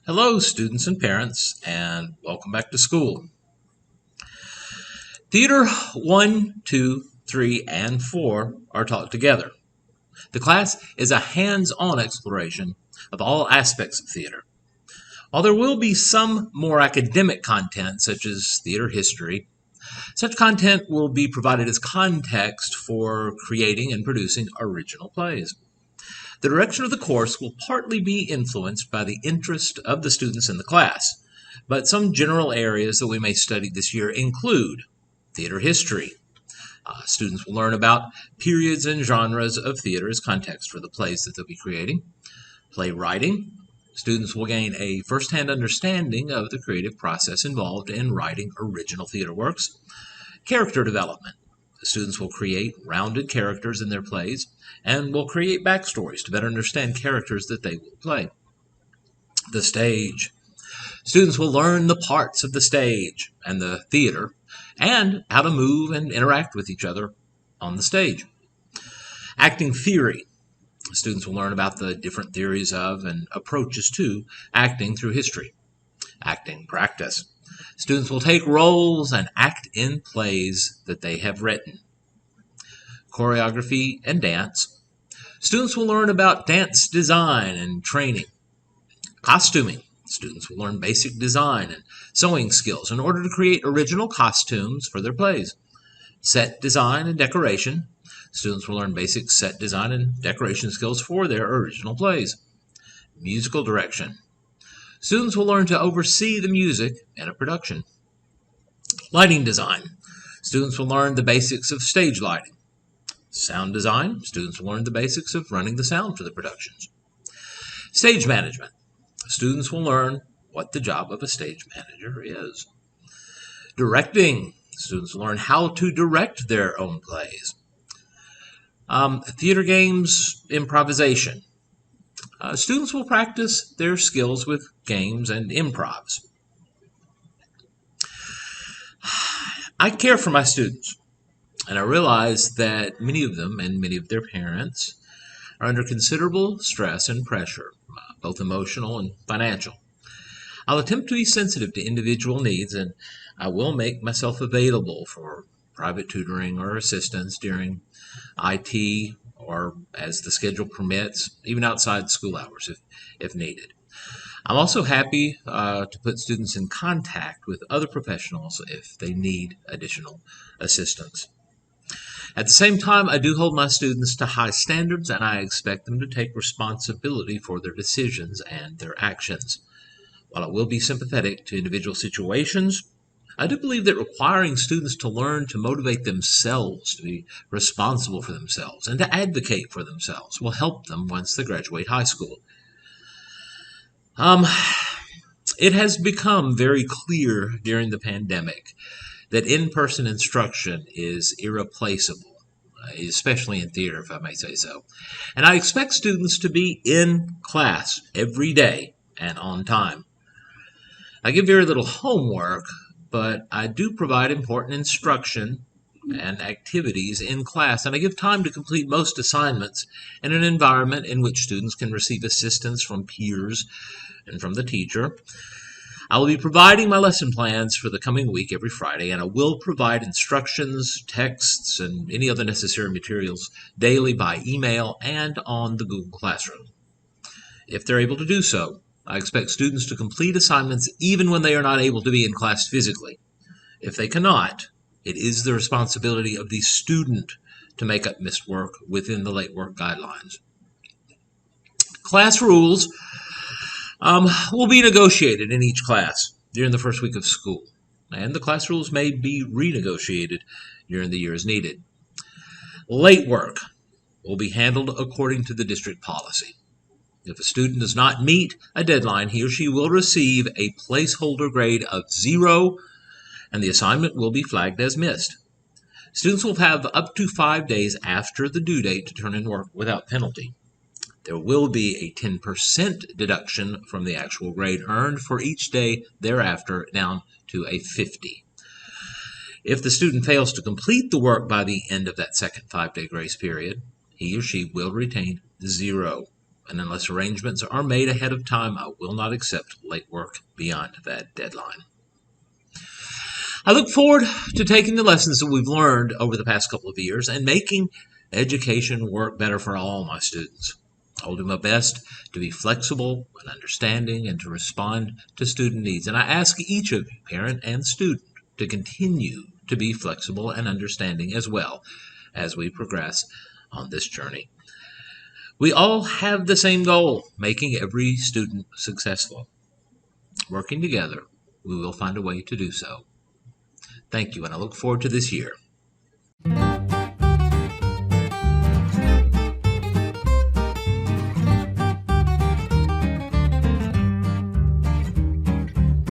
Hello, students and parents, and welcome back to school. Theater 1, 2, 3, and 4 are taught together. The class is a hands-on exploration of all aspects of theater. While there will be some more academic content, such as theater history, such content will be provided as context for creating and producing original plays. The direction of the course will partly be influenced by the interest of the students in the class, but some general areas that we may study this year include theater history. Students will learn about periods and genres of theater as context for the plays that they'll be creating. Playwriting. Students will gain a first-hand understanding of the creative process involved in writing original theater works. Character development. The students will create rounded characters in their plays and will create backstories to better understand characters that they will play. The stage. Students will learn the parts of the stage and the theater and how to move and interact with each other on the stage. Acting theory. Students will learn about the different theories of and approaches to acting through history. Acting practice. Students will take roles and act in plays that they have written. Choreography and dance. Students will learn about dance design and training. Costuming. Students will learn basic design and sewing skills in order to create original costumes for their plays. Set design and decoration. Students will learn basic set design and decoration skills for their original plays. Musical direction. Students will learn to oversee the music in a production. Lighting design. Students will learn the basics of stage lighting. Sound design. Students will learn the basics of running the sound for the productions. Stage management. Students will learn what the job of a stage manager is. Directing. Students will learn how to direct their own plays. Theater games, improvisation. Students will practice their skills with games and improvs. I care for my students, and I realize that many of them and many of their parents are under considerable stress and pressure, both emotional and financial. I'll attempt to be sensitive to individual needs, and I will make myself available for private tutoring or assistance during IT or as the schedule permits, even outside school hours if needed. I'm also happy to put students in contact with other professionals if they need additional assistance. At the same time, I do hold my students to high standards, and I expect them to take responsibility for their decisions and their actions. While I will be sympathetic to individual situations, I do believe that requiring students to learn to motivate themselves, to be responsible for themselves, and to advocate for themselves will help them once they graduate high school. It has become very clear during the pandemic that in-person instruction is irreplaceable, especially in theater, if I may say so. And I expect students to be in class every day and on time. I give very little homework, but I do provide important instruction and activities in class, and I give time to complete most assignments in an environment in which students can receive assistance from peers and from the teacher. I will be providing my lesson plans for the coming week every Friday, and I will provide instructions, texts, and any other necessary materials daily by email and on the Google Classroom. If they're able to do so, I expect students to complete assignments even when they are not able to be in class physically. If they cannot, it is the responsibility of the student to make up missed work within the late work guidelines. Class rules will be negotiated in each class during the first week of school, and the class rules may be renegotiated during the year as needed. Late work will be handled according to the district policy. If a student does not meet a deadline, he or she will receive a placeholder grade of 0, and the assignment will be flagged as missed. Students will have up to 5 days after the due date to turn in work without penalty. There will be a 10% deduction from the actual grade earned for each day thereafter, down to a 50. If the student fails to complete the work by the end of that second 5-day grace period, he or she will retain 0 and unless arrangements are made ahead of time, I will not accept late work beyond that deadline. I look forward to taking the lessons that we've learned over the past couple of years and making education work better for all my students. I'll do my best to be flexible and understanding and to respond to student needs. And I ask each of you, parent and student, to continue to be flexible and understanding as well as we progress on this journey. We all have the same goal, making every student successful. Working together, we will find a way to do so. Thank you, and I look forward to this year.